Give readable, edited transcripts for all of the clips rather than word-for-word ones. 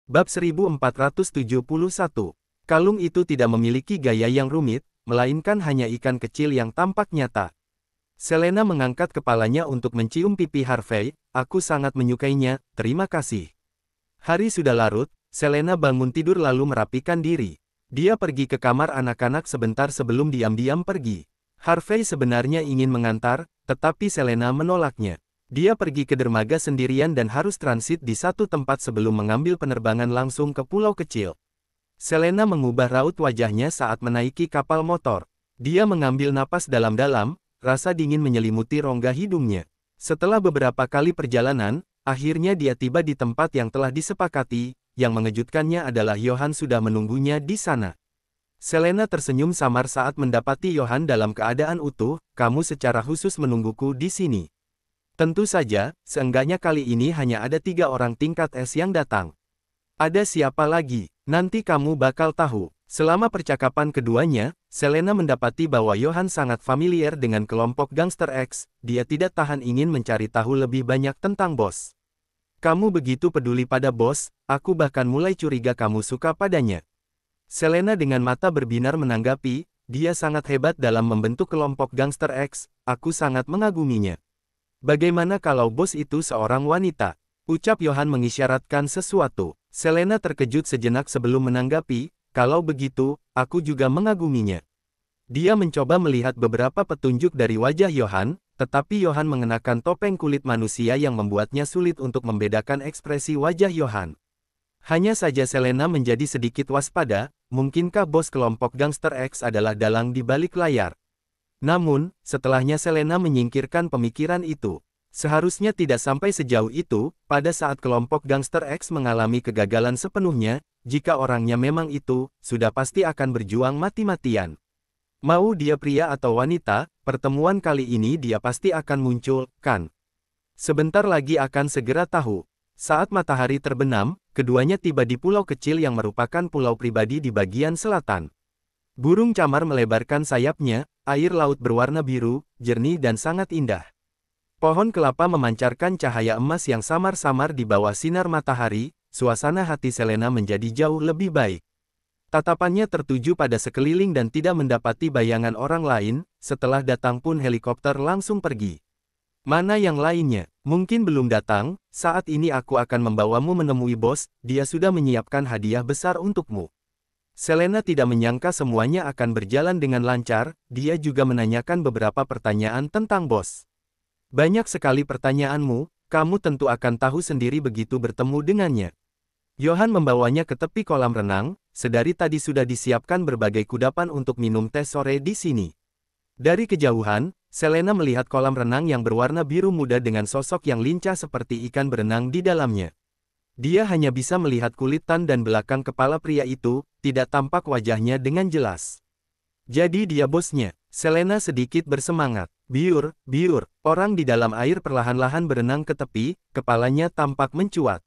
Bab 1471. Kalung itu tidak memiliki gaya yang rumit, melainkan hanya ikan kecil yang tampak nyata. Selena mengangkat kepalanya untuk mencium pipi Harvey. Aku sangat menyukainya, terima kasih. Hari sudah larut, Selena bangun tidur lalu merapikan diri. Dia pergi ke kamar anak-anak sebentar sebelum diam-diam pergi. Harvey sebenarnya ingin mengantar, tetapi Selena menolaknya. Dia pergi ke dermaga sendirian dan harus transit di satu tempat sebelum mengambil penerbangan langsung ke pulau kecil. Selena mengubah raut wajahnya saat menaiki kapal motor. Dia mengambil napas dalam-dalam, rasa dingin menyelimuti rongga hidungnya. Setelah beberapa kali perjalanan, akhirnya dia tiba di tempat yang telah disepakati. Yang mengejutkannya adalah Johan sudah menunggunya di sana. Selena tersenyum samar saat mendapati Johan dalam keadaan utuh. Kamu secara khusus menungguku di sini. Tentu saja, seenggaknya kali ini hanya ada 3 orang tingkat S yang datang. Ada siapa lagi? Nanti kamu bakal tahu. Selama percakapan keduanya, Selena mendapati bahwa Johan sangat familiar dengan kelompok gangster X. Dia tidak tahan ingin mencari tahu lebih banyak tentang bos. Kamu begitu peduli pada bos, aku bahkan mulai curiga kamu suka padanya. Selena dengan mata berbinar menanggapi, dia sangat hebat dalam membentuk kelompok gangster X, aku sangat mengaguminya. Bagaimana kalau bos itu seorang wanita? Ucap Johan mengisyaratkan sesuatu. Selena terkejut sejenak sebelum menanggapi, kalau begitu, aku juga mengaguminya. Dia mencoba melihat beberapa petunjuk dari wajah Johan, tetapi Johan mengenakan topeng kulit manusia yang membuatnya sulit untuk membedakan ekspresi wajah Johan. Hanya saja Selena menjadi sedikit waspada, mungkinkah bos kelompok gangster X adalah dalang di balik layar? Namun, setelahnya Selena menyingkirkan pemikiran itu. Seharusnya tidak sampai sejauh itu, pada saat kelompok gangster X mengalami kegagalan sepenuhnya, jika orangnya memang itu, sudah pasti akan berjuang mati-matian. Mau dia pria atau wanita, pertemuan kali ini dia pasti akan muncul, kan? Sebentar lagi akan segera tahu. Saat matahari terbenam, keduanya tiba di pulau kecil yang merupakan pulau pribadi di bagian selatan. Burung camar melebarkan sayapnya, air laut berwarna biru, jernih dan sangat indah. Pohon kelapa memancarkan cahaya emas yang samar-samar di bawah sinar matahari, suasana hati Selena menjadi jauh lebih baik. Tatapannya tertuju pada sekeliling dan tidak mendapati bayangan orang lain, setelah datang pun helikopter langsung pergi. Mana yang lainnya? Mungkin belum datang, saat ini aku akan membawamu menemui bos, dia sudah menyiapkan hadiah besar untukmu. Selena tidak menyangka semuanya akan berjalan dengan lancar, dia juga menanyakan beberapa pertanyaan tentang bos. Banyak sekali pertanyaanmu, kamu tentu akan tahu sendiri begitu bertemu dengannya. Johan membawanya ke tepi kolam renang, sedari tadi sudah disiapkan berbagai kudapan untuk minum teh sore di sini. Dari kejauhan, Selena melihat kolam renang yang berwarna biru muda dengan sosok yang lincah seperti ikan berenang di dalamnya. Dia hanya bisa melihat kulit tan dan belakang kepala pria itu, tidak tampak wajahnya dengan jelas. Jadi dia bosnya. Selena sedikit bersemangat. Biur, biur, orang di dalam air perlahan-lahan berenang ke tepi, kepalanya tampak mencuat.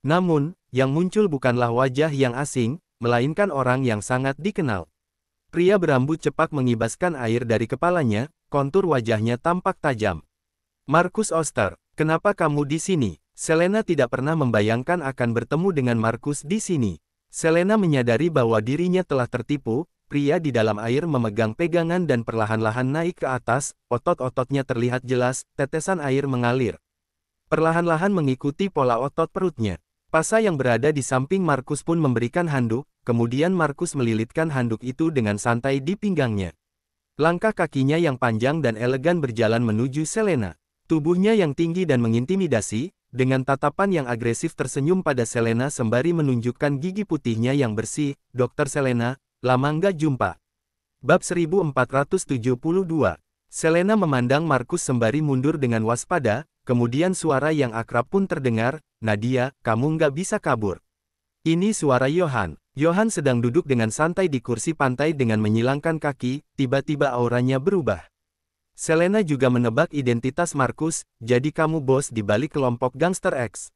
Namun, yang muncul bukanlah wajah yang asing, melainkan orang yang sangat dikenal. Pria berambut cepak mengibaskan air dari kepalanya, kontur wajahnya tampak tajam. Marcus Oster, kenapa kamu di sini? Selena tidak pernah membayangkan akan bertemu dengan Marcus di sini. Selena menyadari bahwa dirinya telah tertipu, pria di dalam air memegang pegangan dan perlahan-lahan naik ke atas, otot-ototnya terlihat jelas, tetesan air mengalir. Perlahan-lahan mengikuti pola otot perutnya. Pasa yang berada di samping Marcus pun memberikan handuk, kemudian Marcus melilitkan handuk itu dengan santai di pinggangnya. Langkah kakinya yang panjang dan elegan berjalan menuju Selena. Tubuhnya yang tinggi dan mengintimidasi, dengan tatapan yang agresif tersenyum pada Selena sembari menunjukkan gigi putihnya yang bersih. Dokter Selena, lama nggak jumpa. Bab 1472. Selena memandang Marcus sembari mundur dengan waspada, kemudian suara yang akrab pun terdengar, Nadia, kamu nggak bisa kabur. Ini suara Johan. Johan sedang duduk dengan santai di kursi pantai dengan menyilangkan kaki, tiba-tiba auranya berubah. Selena juga menebak identitas Marcus, jadi kamu bos di balik kelompok gangster X.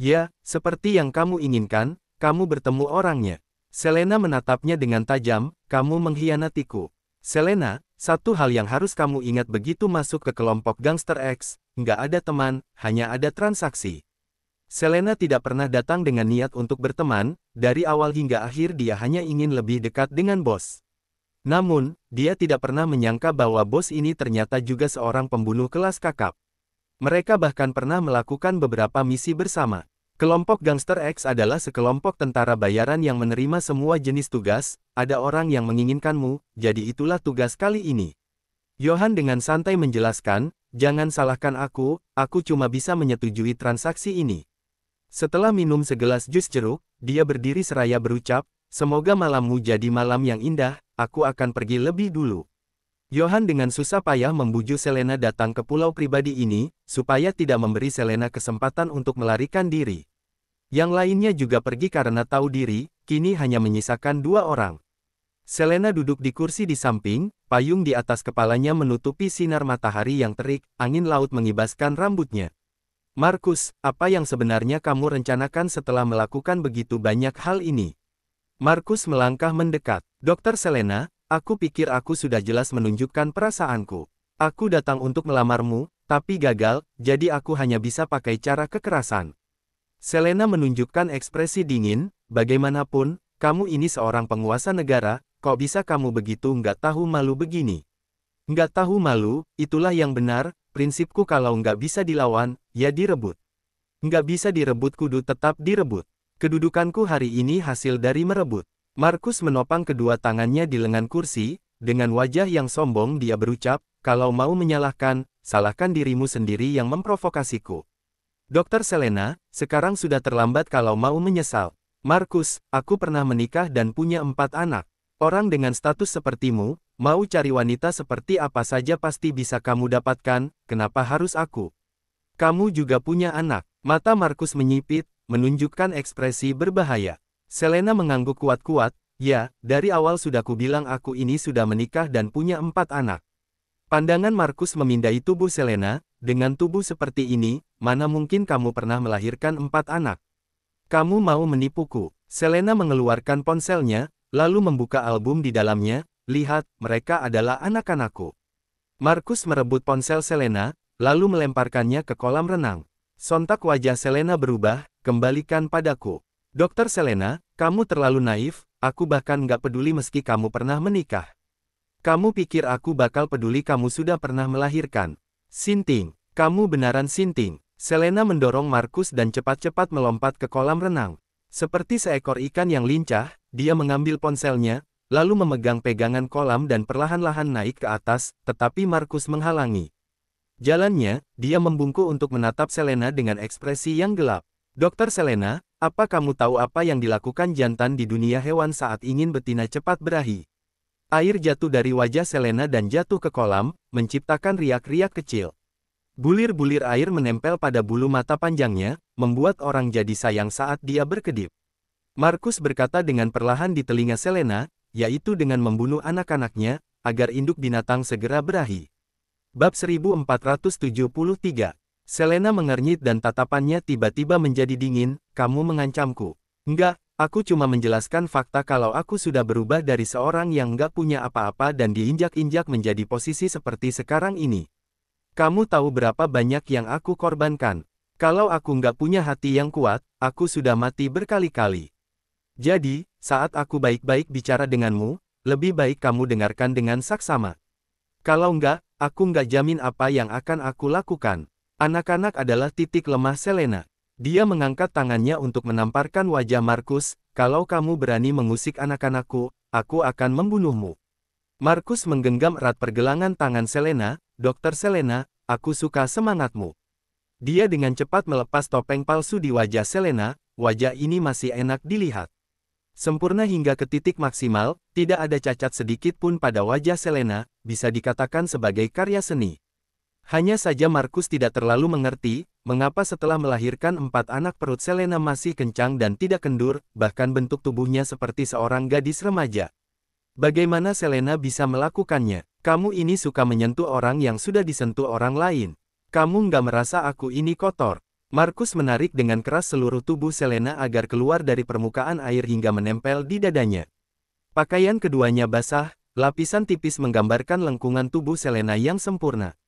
Ya, seperti yang kamu inginkan, kamu bertemu orangnya. Selena menatapnya dengan tajam, kamu mengkhianatiku. Selena, satu hal yang harus kamu ingat begitu masuk ke kelompok gangster X, nggak ada teman, hanya ada transaksi. Selena tidak pernah datang dengan niat untuk berteman, dari awal hingga akhir dia hanya ingin lebih dekat dengan bos. Namun, dia tidak pernah menyangka bahwa bos ini ternyata juga seorang pembunuh kelas kakap. Mereka bahkan pernah melakukan beberapa misi bersama. Kelompok Gangster X adalah sekelompok tentara bayaran yang menerima semua jenis tugas, ada orang yang menginginkanmu, jadi itulah tugas kali ini. Johan dengan santai menjelaskan, jangan salahkan aku cuma bisa menyetujui transaksi ini. Setelah minum segelas jus jeruk, dia berdiri seraya berucap, semoga malammu jadi malam yang indah, aku akan pergi lebih dulu. Johan dengan susah payah membujuk Selena datang ke pulau pribadi ini, supaya tidak memberi Selena kesempatan untuk melarikan diri. Yang lainnya juga pergi karena tahu diri, kini hanya menyisakan 2 orang. Selena duduk di kursi di samping, payung di atas kepalanya menutupi sinar matahari yang terik, angin laut mengibaskan rambutnya. Markus, apa yang sebenarnya kamu rencanakan setelah melakukan begitu banyak hal ini? Markus melangkah mendekat. Dokter Selena, aku pikir aku sudah jelas menunjukkan perasaanku. Aku datang untuk melamarmu, tapi gagal, jadi aku hanya bisa pakai cara kekerasan. Selena menunjukkan ekspresi dingin, bagaimanapun, kamu ini seorang penguasa negara, kok bisa kamu begitu nggak tahu malu begini? Nggak tahu malu, itulah yang benar, prinsipku kalau nggak bisa dilawan, ya direbut. Nggak bisa direbut kudu tetap direbut. Kedudukanku hari ini hasil dari merebut. Markus menopang kedua tangannya di lengan kursi, dengan wajah yang sombong dia berucap, kalau mau menyalahkan, salahkan dirimu sendiri yang memprovokasiku. Dokter Selena, sekarang sudah terlambat kalau mau menyesal. Markus, aku pernah menikah dan punya 4 anak. Orang dengan status sepertimu, mau cari wanita seperti apa saja pasti bisa kamu dapatkan, kenapa harus aku? Kamu juga punya anak. Mata Markus menyipit, menunjukkan ekspresi berbahaya. Selena mengangguk kuat-kuat, ya, dari awal sudah kubilang aku ini sudah menikah dan punya 4 anak. Pandangan Markus memindai tubuh Selena, dengan tubuh seperti ini, mana mungkin kamu pernah melahirkan 4 anak? Kamu mau menipuku? Selena mengeluarkan ponselnya, lalu membuka album di dalamnya, lihat, mereka adalah anak-anakku. Markus merebut ponsel Selena, lalu melemparkannya ke kolam renang. Sontak wajah Selena berubah, kembalikan padaku. Dokter Selena, kamu terlalu naif, aku bahkan nggak peduli meski kamu pernah menikah. Kamu pikir aku bakal peduli kamu sudah pernah melahirkan? Sinting, kamu benaran sinting. Selena mendorong Markus dan cepat-cepat melompat ke kolam renang. Seperti seekor ikan yang lincah, dia mengambil ponselnya, lalu memegang pegangan kolam dan perlahan-lahan naik ke atas, tetapi Markus menghalangi jalannya, dia membungkuk untuk menatap Selena dengan ekspresi yang gelap. Dokter Selena, apa kamu tahu apa yang dilakukan jantan di dunia hewan saat ingin betina cepat berahi? Air jatuh dari wajah Selena dan jatuh ke kolam, menciptakan riak-riak kecil. Bulir-bulir air menempel pada bulu mata panjangnya, membuat orang jadi sayang saat dia berkedip. Markus berkata dengan perlahan di telinga Selena, yaitu dengan membunuh anak-anaknya, agar induk binatang segera berahi. Bab 1473. Selena mengernyit dan tatapannya tiba-tiba menjadi dingin, kamu mengancamku. Enggak, aku cuma menjelaskan fakta kalau aku sudah berubah dari seorang yang enggak punya apa-apa dan diinjak-injak menjadi posisi seperti sekarang ini. Kamu tahu berapa banyak yang aku korbankan. Kalau aku nggak punya hati yang kuat, aku sudah mati berkali-kali. Jadi, saat aku baik-baik bicara denganmu, lebih baik kamu dengarkan dengan saksama. Kalau nggak, aku nggak jamin apa yang akan aku lakukan. Anak-anak adalah titik lemah Selena. Dia mengangkat tangannya untuk menamparkan wajah Markus, kalau kamu berani mengusik anak-anakku, aku akan membunuhmu. Markus menggenggam erat pergelangan tangan Selena, Dokter Selena, aku suka semangatmu. Dia dengan cepat melepas topeng palsu di wajah Selena, wajah ini masih enak dilihat. Sempurna hingga ke titik maksimal, tidak ada cacat sedikit pun pada wajah Selena, bisa dikatakan sebagai karya seni. Hanya saja Markus tidak terlalu mengerti, mengapa setelah melahirkan 4 anak perut Selena masih kencang dan tidak kendur, bahkan bentuk tubuhnya seperti seorang gadis remaja. Bagaimana Selena bisa melakukannya? Kamu ini suka menyentuh orang yang sudah disentuh orang lain. Kamu nggak merasa aku ini kotor? Markus menarik dengan keras seluruh tubuh Selena agar keluar dari permukaan air hingga menempel di dadanya. Pakaian keduanya basah, lapisan tipis menggambarkan lengkungan tubuh Selena yang sempurna.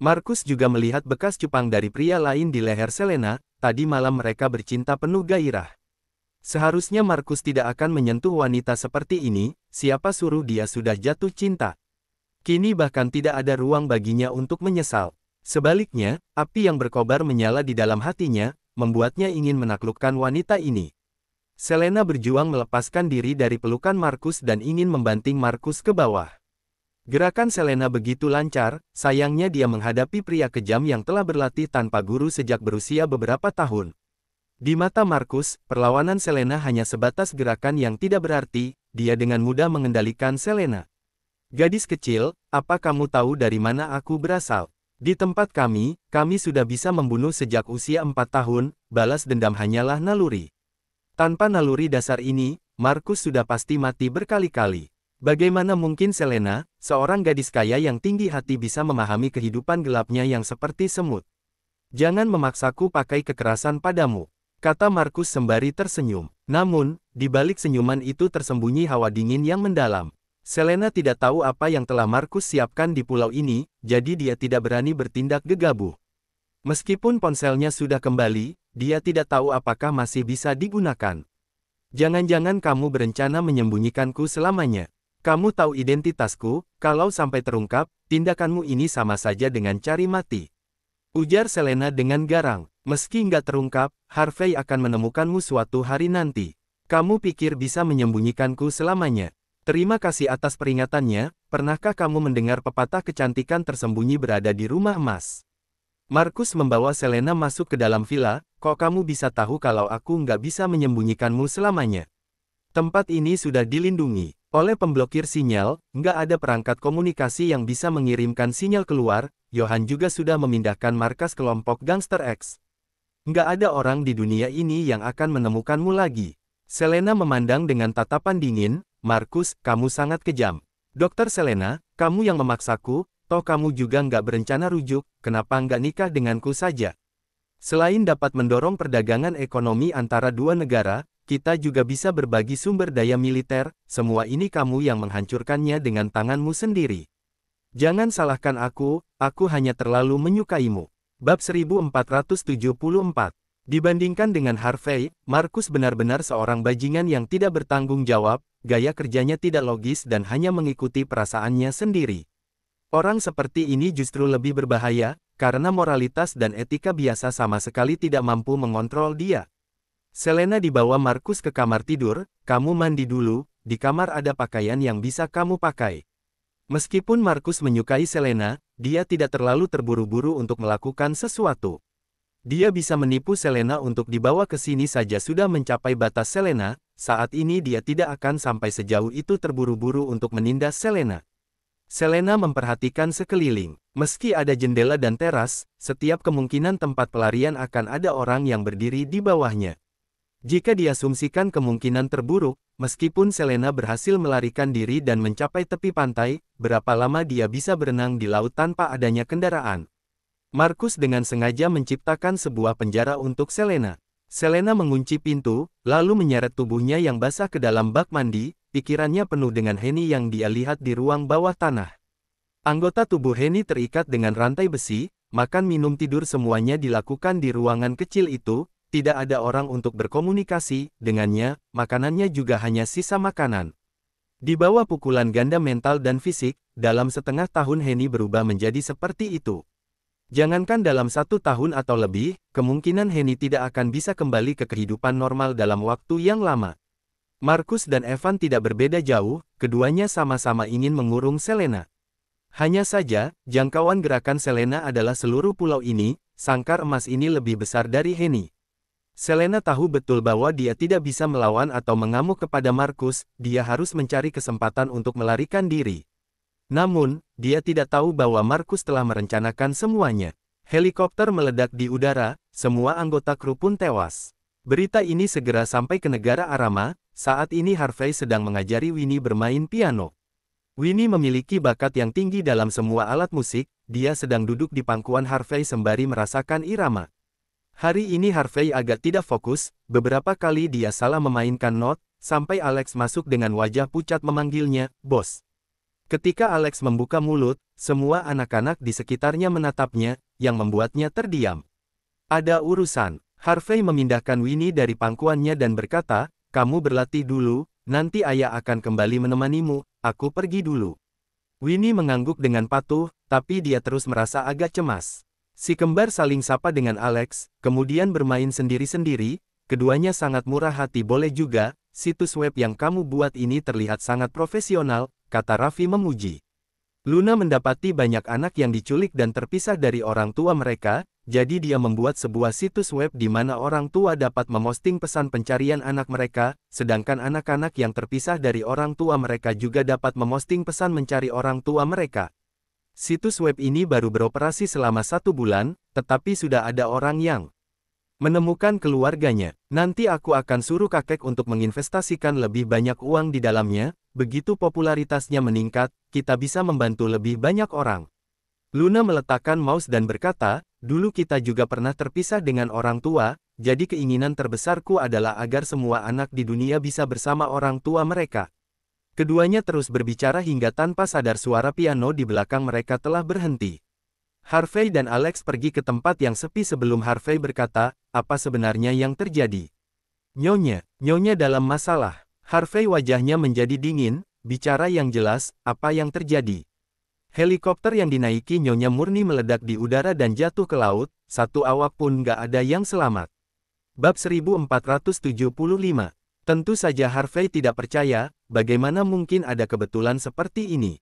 Markus juga melihat bekas cupang dari pria lain di leher Selena, tadi malam mereka bercinta penuh gairah. Seharusnya Markus tidak akan menyentuh wanita seperti ini, siapa suruh dia sudah jatuh cinta. Kini bahkan tidak ada ruang baginya untuk menyesal. Sebaliknya, api yang berkobar menyala di dalam hatinya, membuatnya ingin menaklukkan wanita ini. Selena berjuang melepaskan diri dari pelukan Markus dan ingin membanting Markus ke bawah. Gerakan Selena begitu lancar, sayangnya dia menghadapi pria kejam yang telah berlatih tanpa guru sejak berusia beberapa tahun. Di mata Markus, perlawanan Selena hanya sebatas gerakan yang tidak berarti, dia dengan mudah mengendalikan Selena. Gadis kecil, apa kamu tahu dari mana aku berasal? Di tempat kami sudah bisa membunuh sejak usia 4 tahun, balas dendam hanyalah naluri. Tanpa naluri dasar ini, Markus sudah pasti mati berkali-kali. Bagaimana mungkin Selena, seorang gadis kaya yang tinggi hati bisa memahami kehidupan gelapnya yang seperti semut? Jangan memaksaku pakai kekerasan padamu, kata Markus sembari tersenyum. Namun, di balik senyuman itu tersembunyi hawa dingin yang mendalam. Selena tidak tahu apa yang telah Markus siapkan di pulau ini, jadi dia tidak berani bertindak gegabah. Meskipun ponselnya sudah kembali, dia tidak tahu apakah masih bisa digunakan. Jangan-jangan kamu berencana menyembunyikanku selamanya. Kamu tahu identitasku, kalau sampai terungkap, tindakanmu ini sama saja dengan cari mati. Ujar Selena dengan garang. Meski nggak terungkap, Harvey akan menemukanmu suatu hari nanti. Kamu pikir bisa menyembunyikanku selamanya? Terima kasih atas peringatannya, pernahkah kamu mendengar pepatah kecantikan tersembunyi berada di rumah emas? Markus membawa Selena masuk ke dalam villa, kok kamu bisa tahu kalau aku nggak bisa menyembunyikanmu selamanya? Tempat ini sudah dilindungi oleh pemblokir sinyal, nggak ada perangkat komunikasi yang bisa mengirimkan sinyal keluar. Johan juga sudah memindahkan markas kelompok Gangster X. Nggak ada orang di dunia ini yang akan menemukanmu lagi. Selena memandang dengan tatapan dingin, Markus, kamu sangat kejam. Dokter Selena, kamu yang memaksaku, toh kamu juga nggak berencana rujuk, kenapa nggak nikah denganku saja? Selain dapat mendorong perdagangan ekonomi antara dua negara, kita juga bisa berbagi sumber daya militer, semua ini kamu yang menghancurkannya dengan tanganmu sendiri. Jangan salahkan aku hanya terlalu menyukaimu. Bab 1474. Dibandingkan dengan Harvey, Markus benar-benar seorang bajingan yang tidak bertanggung jawab, gaya kerjanya tidak logis dan hanya mengikuti perasaannya sendiri. Orang seperti ini justru lebih berbahaya, karena moralitas dan etika biasa sama sekali tidak mampu mengontrol dia. Selena dibawa Markus ke kamar tidur, kamu mandi dulu, di kamar ada pakaian yang bisa kamu pakai. Meskipun Markus menyukai Selena, dia tidak terlalu terburu-buru untuk melakukan sesuatu. Dia bisa menipu Selena untuk dibawa ke sini saja sudah mencapai batas Selena, saat ini dia tidak akan sampai sejauh itu terburu-buru untuk menindas Selena. Selena memperhatikan sekeliling. Meski ada jendela dan teras, setiap kemungkinan tempat pelarian akan ada orang yang berdiri di bawahnya. Jika diasumsikan kemungkinan terburuk, meskipun Selena berhasil melarikan diri dan mencapai tepi pantai, berapa lama dia bisa berenang di laut tanpa adanya kendaraan? Markus dengan sengaja menciptakan sebuah penjara untuk Selena. Selena mengunci pintu, lalu menyeret tubuhnya yang basah ke dalam bak mandi, pikirannya penuh dengan Henny yang dia lihat di ruang bawah tanah. Anggota tubuh Henny terikat dengan rantai besi, makan minum tidur semuanya dilakukan di ruangan kecil itu, tidak ada orang untuk berkomunikasi dengannya, makanannya juga hanya sisa makanan. Di bawah pukulan ganda mental dan fisik, dalam setengah tahun Henny berubah menjadi seperti itu. Jangankan dalam 1 tahun atau lebih, kemungkinan Henny tidak akan bisa kembali ke kehidupan normal dalam waktu yang lama. Markus dan Evan tidak berbeda jauh, keduanya sama-sama ingin mengurung Selena. Hanya saja, jangkauan gerakan Selena adalah seluruh pulau ini, sangkar emas ini lebih besar dari Henny. Selena tahu betul bahwa dia tidak bisa melawan atau mengamuk kepada Markus, dia harus mencari kesempatan untuk melarikan diri. Namun, dia tidak tahu bahwa Markus telah merencanakan semuanya. Helikopter meledak di udara, semua anggota kru pun tewas. Berita ini segera sampai ke negara Arama, saat ini Harvey sedang mengajari Winnie bermain piano. Winnie memiliki bakat yang tinggi dalam semua alat musik, dia sedang duduk di pangkuan Harvey sembari merasakan irama. Hari ini Harvey agak tidak fokus, beberapa kali dia salah memainkan not, sampai Alex masuk dengan wajah pucat memanggilnya, "Bos." Ketika Alex membuka mulut, semua anak-anak di sekitarnya menatapnya, yang membuatnya terdiam. Ada urusan. Harvey memindahkan Winnie dari pangkuannya dan berkata, "Kamu berlatih dulu, nanti ayah akan kembali menemanimu, aku pergi dulu." Winnie mengangguk dengan patuh, tapi dia terus merasa agak cemas. Si kembar saling sapa dengan Alex, kemudian bermain sendiri-sendiri. Keduanya sangat murah hati. "Boleh juga, situs web yang kamu buat ini terlihat sangat profesional," kata Raffi memuji. Luna mendapati banyak anak yang diculik dan terpisah dari orang tua mereka, jadi dia membuat sebuah situs web di mana orang tua dapat memosting pesan pencarian anak mereka, sedangkan anak-anak yang terpisah dari orang tua mereka juga dapat memosting pesan mencari orang tua mereka. Situs web ini baru beroperasi selama 1 bulan, tetapi sudah ada orang yang menemukan keluarganya. "Nanti aku akan suruh kakek untuk menginvestasikan lebih banyak uang di dalamnya, begitu popularitasnya meningkat, kita bisa membantu lebih banyak orang." Luna meletakkan mouse dan berkata, "Dulu kita juga pernah terpisah dengan orang tua, jadi keinginan terbesarku adalah agar semua anak di dunia bisa bersama orang tua mereka." Keduanya terus berbicara hingga tanpa sadar suara piano di belakang mereka telah berhenti. Harvey dan Alex pergi ke tempat yang sepi sebelum Harvey berkata, "Apa sebenarnya yang terjadi?" Nyonya dalam masalah." Harvey wajahnya menjadi dingin, "Bicara yang jelas, apa yang terjadi?" Helikopter yang dinaiki Nyonya murni meledak di udara dan jatuh ke laut, satu awak pun nggak ada yang selamat. Bab 1475. Tentu saja Harvey tidak percaya, bagaimana mungkin ada kebetulan seperti ini.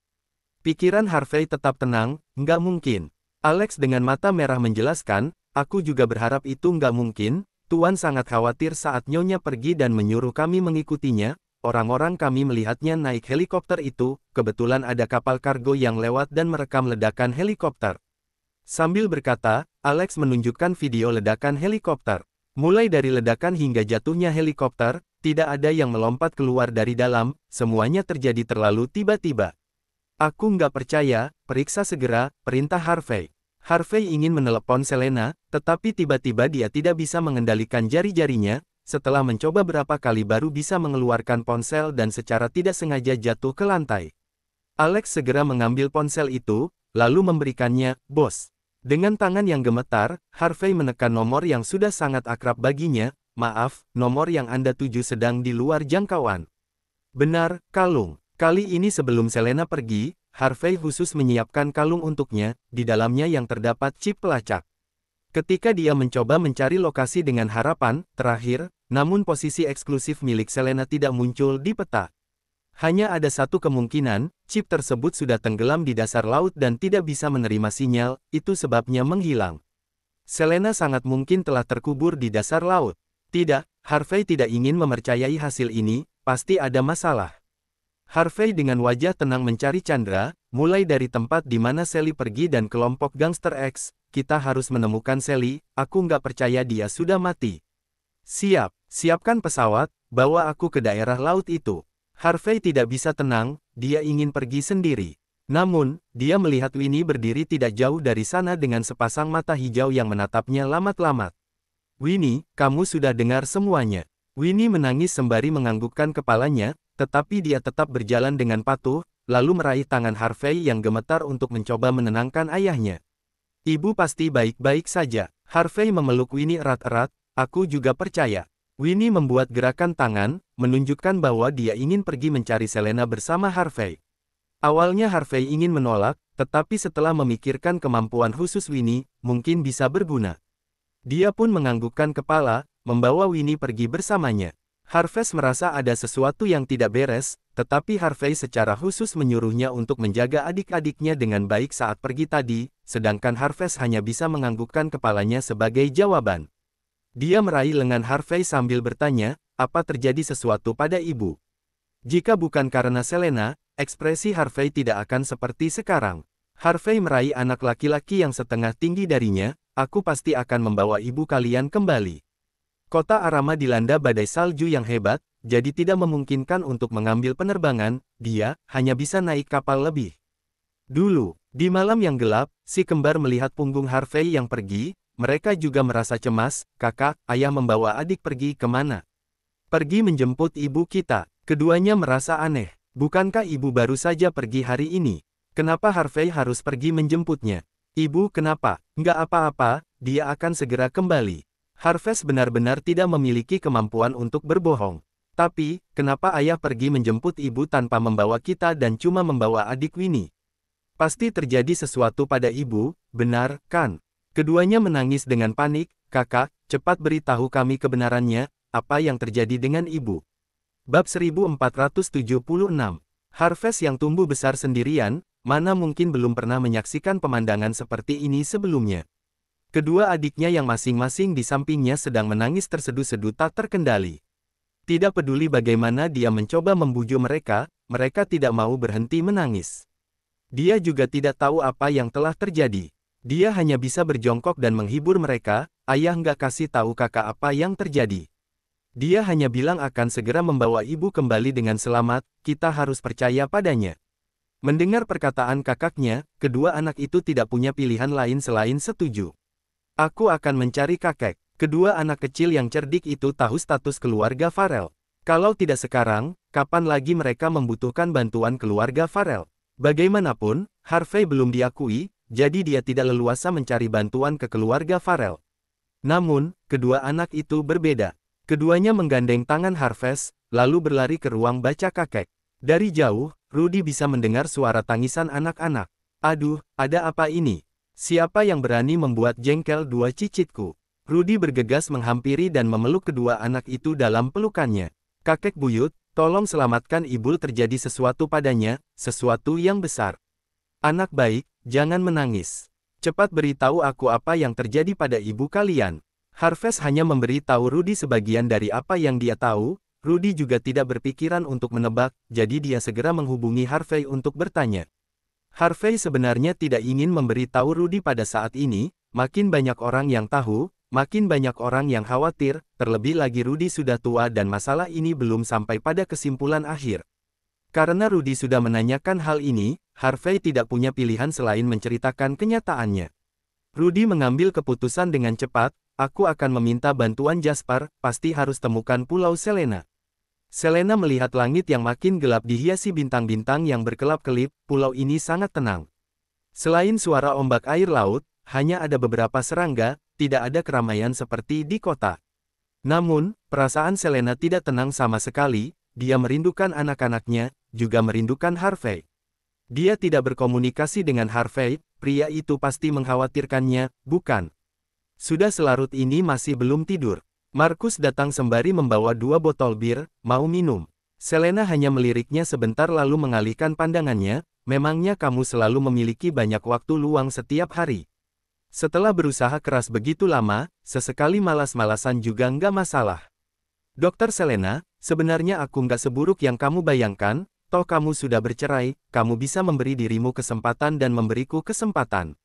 Pikiran Harvey tetap tenang, "Nggak mungkin." Alex dengan mata merah menjelaskan, "Aku juga berharap itu nggak mungkin. Tuan sangat khawatir saat Nyonya pergi dan menyuruh kami mengikutinya. Orang-orang kami melihatnya naik helikopter itu, kebetulan ada kapal kargo yang lewat dan merekam ledakan helikopter." Sambil berkata, Alex menunjukkan video ledakan helikopter. Mulai dari ledakan hingga jatuhnya helikopter, tidak ada yang melompat keluar dari dalam, semuanya terjadi terlalu tiba-tiba. "Aku nggak percaya, periksa segera," perintah Harvey. Harvey ingin menelepon Selena, tetapi tiba-tiba dia tidak bisa mengendalikan jari-jarinya. Setelah mencoba berapa kali baru bisa mengeluarkan ponsel dan secara tidak sengaja jatuh ke lantai. Alex segera mengambil ponsel itu, lalu memberikannya, "Bos." Dengan tangan yang gemetar, Harvey menekan nomor yang sudah sangat akrab baginya, "Maaf, nomor yang Anda tuju sedang di luar jangkauan." "Benar, kalung." Kali ini sebelum Selena pergi, Harvey khusus menyiapkan kalung untuknya, di dalamnya yang terdapat chip pelacak. Ketika dia mencoba mencari lokasi dengan harapan, terakhir, namun posisi eksklusif milik Selena tidak muncul di peta. Hanya ada satu kemungkinan, chip tersebut sudah tenggelam di dasar laut dan tidak bisa menerima sinyal, itu sebabnya menghilang. Selena sangat mungkin telah terkubur di dasar laut. Tidak, Harvey tidak ingin mempercayai hasil ini, pasti ada masalah. Harvey dengan wajah tenang mencari Chandra, mulai dari tempat di mana Sally pergi dan kelompok gangster X. "Kita harus menemukan Sally, aku nggak percaya dia sudah mati." "Siap, siapkan pesawat, bawa aku ke daerah laut itu." Harvey tidak bisa tenang, dia ingin pergi sendiri. Namun, dia melihat Winnie berdiri tidak jauh dari sana dengan sepasang mata hijau yang menatapnya lamat-lamat. "Winnie, kamu sudah dengar semuanya." Winnie menangis sembari menganggukkan kepalanya, tetapi dia tetap berjalan dengan patuh, lalu meraih tangan Harvey yang gemetar untuk mencoba menenangkan ayahnya. "Ibu pasti baik-baik saja." Harvey memeluk Winnie erat-erat, "Aku juga percaya." Winnie membuat gerakan tangan, menunjukkan bahwa dia ingin pergi mencari Selena bersama Harvey. Awalnya Harvey ingin menolak, tetapi setelah memikirkan kemampuan khusus Winnie, mungkin bisa berguna. Dia pun menganggukkan kepala, membawa Winnie pergi bersamanya. Harvey merasa ada sesuatu yang tidak beres, tetapi Harvey secara khusus menyuruhnya untuk menjaga adik-adiknya dengan baik saat pergi tadi, sedangkan Harvey hanya bisa menganggukkan kepalanya sebagai jawaban. Dia meraih lengan Harvey sambil bertanya, "Apa terjadi sesuatu pada ibu?" Jika bukan karena Selena, ekspresi Harvey tidak akan seperti sekarang. Harvey meraih anak laki-laki yang setengah tinggi darinya, "Aku pasti akan membawa ibu kalian kembali." Kota Arama dilanda badai salju yang hebat, jadi tidak memungkinkan untuk mengambil penerbangan, dia hanya bisa naik kapal lebih dulu. Di malam yang gelap, si kembar melihat punggung Harvey yang pergi, mereka juga merasa cemas, "Kakak, ayah membawa adik pergi kemana?" "Pergi menjemput ibu kita." Keduanya merasa aneh. Bukankah ibu baru saja pergi hari ini? Kenapa Harvey harus pergi menjemputnya? Ibu, kenapa? Nggak apa-apa, dia akan segera kembali. Harvest benar-benar tidak memiliki kemampuan untuk berbohong. Tapi, kenapa ayah pergi menjemput ibu tanpa membawa kita dan cuma membawa adik Winnie? Pasti terjadi sesuatu pada ibu, benar, kan? Keduanya menangis dengan panik. Kakak, cepat beritahu kami kebenarannya, apa yang terjadi dengan ibu. Bab 1476. Harvest yang tumbuh besar sendirian, mana mungkin belum pernah menyaksikan pemandangan seperti ini sebelumnya. Kedua adiknya yang masing-masing di sampingnya sedang menangis terseduh-seduh tak terkendali. Tidak peduli bagaimana dia mencoba membujuk mereka, mereka tidak mau berhenti menangis. Dia juga tidak tahu apa yang telah terjadi. Dia hanya bisa berjongkok dan menghibur mereka. Ayah nggak kasih tahu kakak apa yang terjadi. Dia hanya bilang akan segera membawa ibu kembali dengan selamat, kita harus percaya padanya. Mendengar perkataan kakaknya, kedua anak itu tidak punya pilihan lain selain setuju. Aku akan mencari kakek. Kedua anak kecil yang cerdik itu tahu status keluarga Farrell. Kalau tidak sekarang, kapan lagi mereka membutuhkan bantuan keluarga Farrell? Bagaimanapun, Harvey belum diakui, jadi dia tidak leluasa mencari bantuan ke keluarga Farrell. Namun, kedua anak itu berbeda. Keduanya menggandeng tangan Harvest, lalu berlari ke ruang baca kakek. Dari jauh, Rudy bisa mendengar suara tangisan anak-anak. Aduh, ada apa ini? Siapa yang berani membuat jengkel dua cicitku? Rudy bergegas menghampiri dan memeluk kedua anak itu dalam pelukannya. Kakek buyut, tolong selamatkan ibu, terjadi sesuatu padanya, sesuatu yang besar. Anak baik, jangan menangis. Cepat beritahu aku apa yang terjadi pada ibu kalian. Harvest hanya memberi tahu Rudy sebagian dari apa yang dia tahu. Rudy juga tidak berpikiran untuk menebak, jadi dia segera menghubungi Harvey untuk bertanya. Harvey sebenarnya tidak ingin memberi tahu Rudy pada saat ini. Makin banyak orang yang tahu, makin banyak orang yang khawatir, terlebih lagi Rudy sudah tua dan masalah ini belum sampai pada kesimpulan akhir. Karena Rudy sudah menanyakan hal ini, Harvey tidak punya pilihan selain menceritakan kenyataannya. Rudy mengambil keputusan dengan cepat, aku akan meminta bantuan Jasper, pasti harus temukan Pulau Selena. Selena melihat langit yang makin gelap dihiasi bintang-bintang yang berkelap-kelip, pulau ini sangat tenang. Selain suara ombak air laut, hanya ada beberapa serangga, tidak ada keramaian seperti di kota. Namun, perasaan Selena tidak tenang sama sekali, dia merindukan anak-anaknya, juga merindukan Harvey. Dia tidak berkomunikasi dengan Harvey, pria itu pasti mengkhawatirkannya, bukan? Sudah selarut ini masih belum tidur. Markus datang sembari membawa 2 botol bir, mau minum. Selena hanya meliriknya sebentar lalu mengalihkan pandangannya, memangnya kamu selalu memiliki banyak waktu luang setiap hari. Setelah berusaha keras begitu lama, sesekali malas-malasan juga nggak masalah. Dokter Selena, sebenarnya aku nggak seburuk yang kamu bayangkan. Toh kamu sudah bercerai, kamu bisa memberi dirimu kesempatan dan memberiku kesempatan.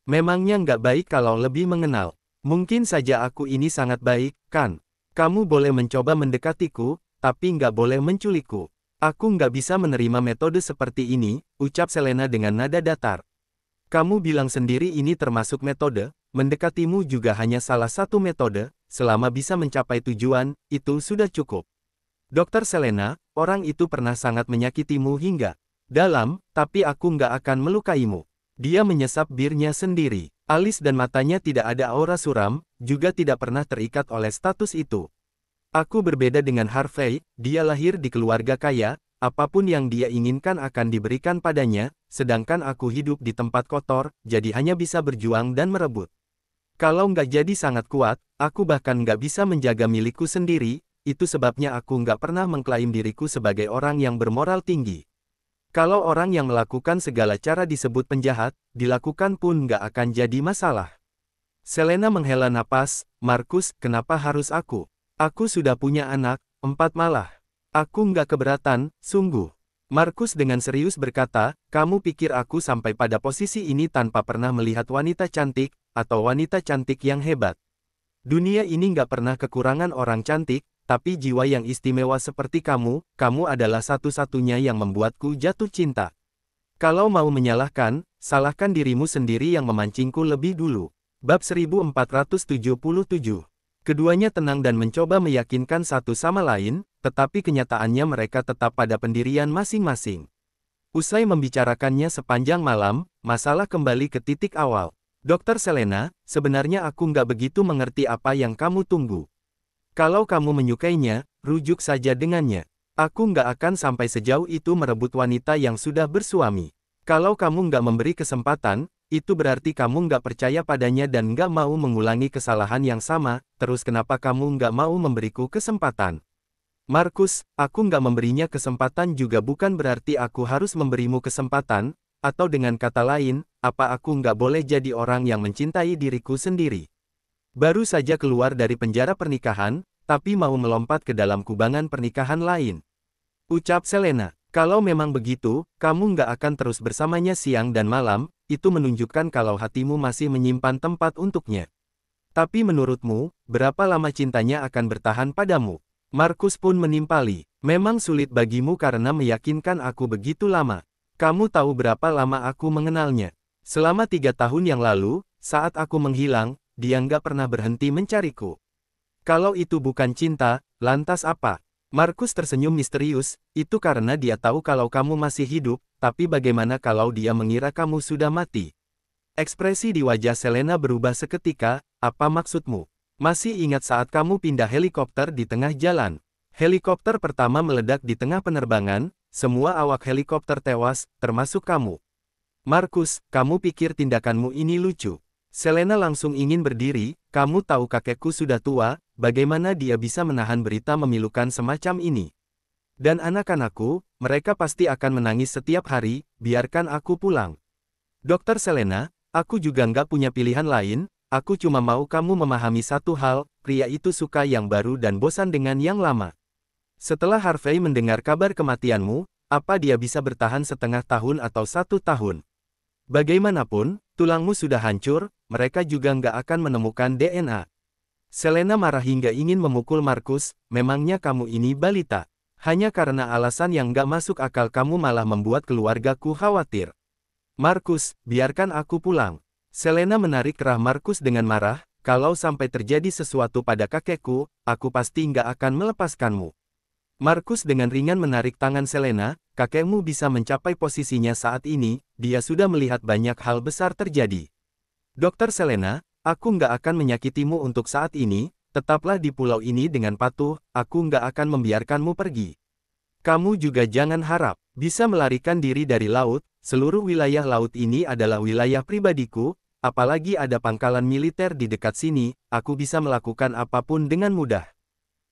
Memangnya nggak baik kalau lebih mengenal? Mungkin saja aku ini sangat baik, kan? Kamu boleh mencoba mendekatiku, tapi nggak boleh menculikku. Aku nggak bisa menerima metode seperti ini, ucap Selena dengan nada datar. Kamu bilang sendiri ini termasuk metode, mendekatimu juga hanya salah satu metode, selama bisa mencapai tujuan, itu sudah cukup. Dokter Selena, orang itu pernah sangat menyakitimu hingga dalam, tapi aku nggak akan melukaimu. Dia menyesap birnya sendiri. Alis dan matanya tidak ada aura suram, juga tidak pernah terikat oleh status itu. Aku berbeda dengan Harvey, dia lahir di keluarga kaya, apapun yang dia inginkan akan diberikan padanya, sedangkan aku hidup di tempat kotor, jadi hanya bisa berjuang dan merebut. Kalau nggak jadi sangat kuat, aku bahkan nggak bisa menjaga milikku sendiri. Itu sebabnya aku nggak pernah mengklaim diriku sebagai orang yang bermoral tinggi. Kalau orang yang melakukan segala cara disebut penjahat, dilakukan pun nggak akan jadi masalah. Selena menghela napas, Markus, kenapa harus aku? Aku sudah punya anak, 4 malah. Aku nggak keberatan, sungguh. Markus dengan serius berkata, kamu pikir aku sampai pada posisi ini tanpa pernah melihat wanita cantik, atau wanita cantik yang hebat? Dunia ini nggak pernah kekurangan orang cantik, tapi jiwa yang istimewa seperti kamu adalah satu-satunya yang membuatku jatuh cinta. Kalau mau menyalahkan, salahkan dirimu sendiri yang memancingku lebih dulu. Bab 1477. Keduanya tenang dan mencoba meyakinkan satu sama lain, tetapi kenyataannya mereka tetap pada pendirian masing-masing. Usai membicarakannya sepanjang malam, masalah kembali ke titik awal. Dokter Selena, sebenarnya aku nggak begitu mengerti apa yang kamu tunggu. Kalau kamu menyukainya, rujuk saja dengannya. Aku nggak akan sampai sejauh itu merebut wanita yang sudah bersuami. Kalau kamu nggak memberi kesempatan, itu berarti kamu nggak percaya padanya dan nggak mau mengulangi kesalahan yang sama. Terus kenapa kamu nggak mau memberiku kesempatan? Markus, aku nggak memberinya kesempatan juga bukan berarti aku harus memberimu kesempatan, atau dengan kata lain, apa aku nggak boleh jadi orang yang mencintai diriku sendiri? Baru saja keluar dari penjara pernikahan, tapi mau melompat ke dalam kubangan pernikahan lain. Ucap Selena, kalau memang begitu, kamu nggak akan terus bersamanya siang dan malam, itu menunjukkan kalau hatimu masih menyimpan tempat untuknya. Tapi menurutmu, berapa lama cintanya akan bertahan padamu? Markus pun menimpali, memang sulit bagimu karena meyakinkan aku begitu lama. Kamu tahu berapa lama aku mengenalnya? Selama 3 tahun yang lalu, saat aku menghilang, dia nggak pernah berhenti mencariku. Kalau itu bukan cinta, lantas apa? Markus tersenyum misterius, itu karena dia tahu kalau kamu masih hidup, tapi bagaimana kalau dia mengira kamu sudah mati? Ekspresi di wajah Selena berubah seketika, apa maksudmu? Masih ingat saat kamu pindah helikopter di tengah jalan? Helikopter pertama meledak di tengah penerbangan, semua awak helikopter tewas, termasuk kamu. Markus, kamu pikir tindakanmu ini lucu? Selena langsung ingin berdiri, kamu tahu kakekku sudah tua, bagaimana dia bisa menahan berita memilukan semacam ini? Dan anak-anakku, mereka pasti akan menangis setiap hari, biarkan aku pulang. Dokter Selena, aku juga nggak punya pilihan lain, aku cuma mau kamu memahami satu hal, pria itu suka yang baru dan bosan dengan yang lama. Setelah Harvey mendengar kabar kematianmu, apa dia bisa bertahan setengah tahun atau 1 tahun? Bagaimanapun, tulangmu sudah hancur, mereka juga nggak akan menemukan DNA. Selena marah hingga ingin memukul Markus, memangnya kamu ini balita? Hanya karena alasan yang nggak masuk akal kamu malah membuat keluargaku khawatir. Markus, biarkan aku pulang. Selena menarik kerah Markus dengan marah, kalau sampai terjadi sesuatu pada kakekku, aku pasti nggak akan melepaskanmu. Markus dengan ringan menarik tangan Selena, kakekmu bisa mencapai posisinya saat ini, dia sudah melihat banyak hal besar terjadi. Dokter Selena, aku nggak akan menyakitimu untuk saat ini, tetaplah di pulau ini dengan patuh, aku nggak akan membiarkanmu pergi. Kamu juga jangan harap bisa melarikan diri dari laut, seluruh wilayah laut ini adalah wilayah pribadiku, apalagi ada pangkalan militer di dekat sini, aku bisa melakukan apapun dengan mudah.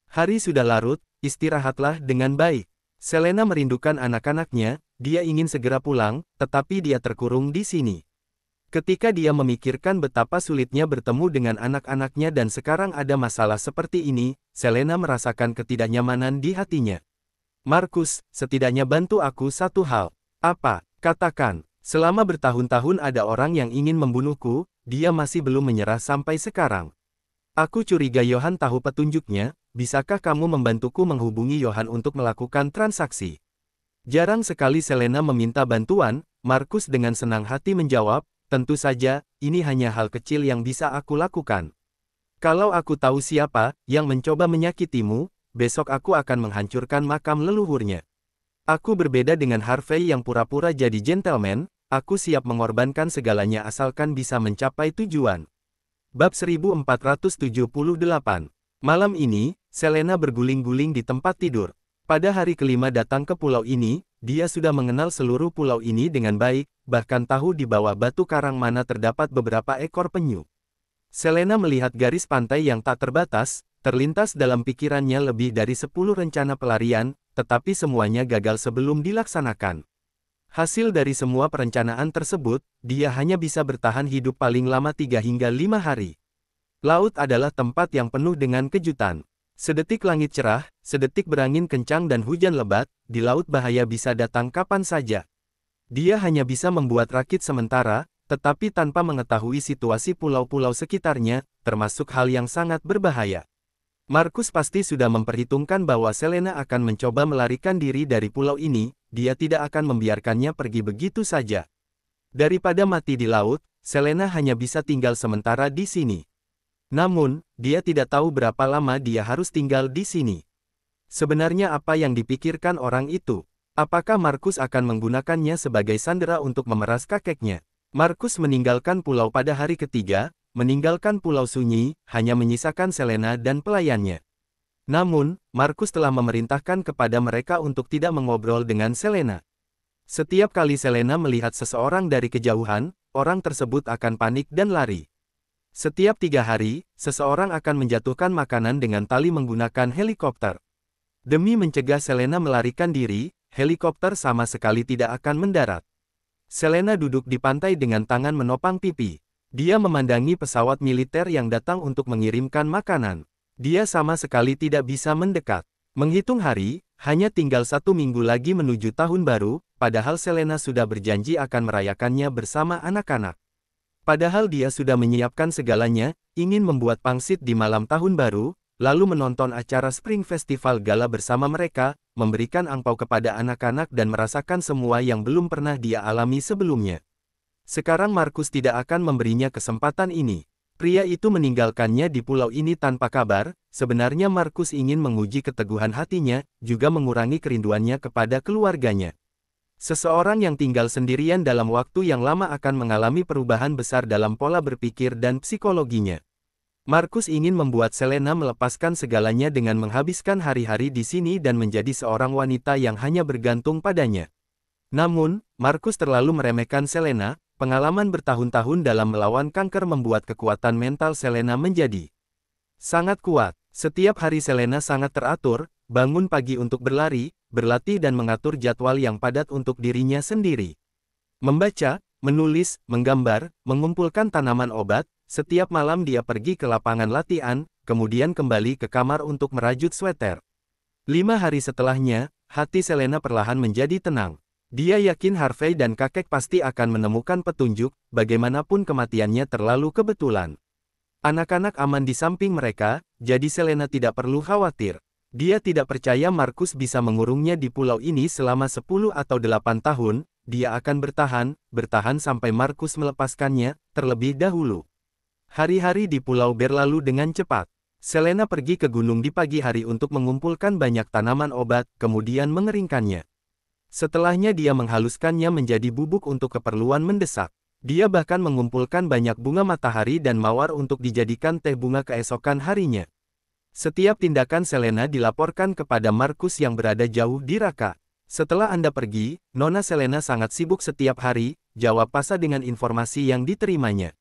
Hari sudah larut, istirahatlah dengan baik. Selena merindukan anak-anaknya, dia ingin segera pulang, tetapi dia terkurung di sini. Ketika dia memikirkan betapa sulitnya bertemu dengan anak-anaknya dan sekarang ada masalah seperti ini, Selena merasakan ketidaknyamanan di hatinya. Markus, setidaknya bantu aku satu hal. Apa? Katakan. Selama bertahun-tahun ada orang yang ingin membunuhku, dia masih belum menyerah sampai sekarang. Aku curiga Johan tahu petunjuknya, bisakah kamu membantuku menghubungi Johan untuk melakukan transaksi? Jarang sekali Selena meminta bantuan, Markus dengan senang hati menjawab, tentu saja, ini hanya hal kecil yang bisa aku lakukan. Kalau aku tahu siapa yang mencoba menyakitimu, besok aku akan menghancurkan makam leluhurnya. Aku berbeda dengan Harvey yang pura-pura jadi gentleman, aku siap mengorbankan segalanya asalkan bisa mencapai tujuan. Bab 1478. Malam ini, Selena berguling-guling di tempat tidur. Pada hari kelima datang ke pulau ini, dia sudah mengenal seluruh pulau ini dengan baik, bahkan tahu di bawah batu karang mana terdapat beberapa ekor penyu. Selena melihat garis pantai yang tak terbatas, terlintas dalam pikirannya lebih dari 10 rencana pelarian, tetapi semuanya gagal sebelum dilaksanakan. Hasil dari semua perencanaan tersebut, dia hanya bisa bertahan hidup paling lama 3 hingga 5 hari. Laut adalah tempat yang penuh dengan kejutan. Sedetik langit cerah, sedetik berangin kencang dan hujan lebat, di laut bahaya bisa datang kapan saja. Dia hanya bisa membuat rakit sementara, tetapi tanpa mengetahui situasi pulau-pulau sekitarnya, termasuk hal yang sangat berbahaya. Markus pasti sudah memperhitungkan bahwa Selena akan mencoba melarikan diri dari pulau ini, dia tidak akan membiarkannya pergi begitu saja. Daripada mati di laut, Selena hanya bisa tinggal sementara di sini. Namun, dia tidak tahu berapa lama dia harus tinggal di sini. Sebenarnya apa yang dipikirkan orang itu? Apakah Markus akan menggunakannya sebagai sandera untuk memeras kakeknya? Markus meninggalkan pulau pada hari ketiga, meninggalkan pulau sunyi, hanya menyisakan Selena dan pelayannya. Namun, Markus telah memerintahkan kepada mereka untuk tidak mengobrol dengan Selena. Setiap kali Selena melihat seseorang dari kejauhan, orang tersebut akan panik dan lari. Setiap 3 hari, seseorang akan menjatuhkan makanan dengan tali menggunakan helikopter. Demi mencegah Selena melarikan diri, helikopter sama sekali tidak akan mendarat. Selena duduk di pantai dengan tangan menopang pipi. Dia memandangi pesawat militer yang datang untuk mengirimkan makanan. Dia sama sekali tidak bisa mendekat. Menghitung hari, hanya tinggal 1 minggu lagi menuju tahun baru, padahal Selena sudah berjanji akan merayakannya bersama anak-anak. Padahal dia sudah menyiapkan segalanya, ingin membuat pangsit di malam tahun baru, lalu menonton acara Spring Festival Gala bersama mereka, memberikan angpau kepada anak-anak dan merasakan semua yang belum pernah dia alami sebelumnya. Sekarang Markus tidak akan memberinya kesempatan ini. Pria itu meninggalkannya di pulau ini tanpa kabar. Sebenarnya Markus ingin menguji keteguhan hatinya, juga mengurangi kerinduannya kepada keluarganya. Seseorang yang tinggal sendirian dalam waktu yang lama akan mengalami perubahan besar dalam pola berpikir dan psikologinya. Markus ingin membuat Selena melepaskan segalanya dengan menghabiskan hari-hari di sini dan menjadi seorang wanita yang hanya bergantung padanya. Namun, Markus terlalu meremehkan Selena. Pengalaman bertahun-tahun dalam melawan kanker membuat kekuatan mental Selena menjadi sangat kuat. Setiap hari Selena sangat teratur, bangun pagi untuk berlari, berlatih dan mengatur jadwal yang padat untuk dirinya sendiri. Membaca, menulis, menggambar, mengumpulkan tanaman obat. Setiap malam dia pergi ke lapangan latihan, kemudian kembali ke kamar untuk merajut sweter. 5 hari setelahnya, hati Selena perlahan menjadi tenang. Dia yakin Harvey dan kakek pasti akan menemukan petunjuk, bagaimanapun kematiannya terlalu kebetulan. Anak-anak aman di samping mereka, jadi Selena tidak perlu khawatir. Dia tidak percaya Markus bisa mengurungnya di pulau ini selama 10 atau 8 tahun, dia akan bertahan sampai Markus melepaskannya, terlebih dahulu. Hari-hari di Pulau berlalu dengan cepat. Selena pergi ke gunung di pagi hari untuk mengumpulkan banyak tanaman obat, kemudian mengeringkannya. Setelahnya dia menghaluskannya menjadi bubuk untuk keperluan mendesak. Dia bahkan mengumpulkan banyak bunga matahari dan mawar untuk dijadikan teh bunga keesokan harinya. Setiap tindakan Selena dilaporkan kepada Markus yang berada jauh di Raqqa. Setelah Anda pergi, Nona Selena sangat sibuk setiap hari, jawab Pasa dengan informasi yang diterimanya.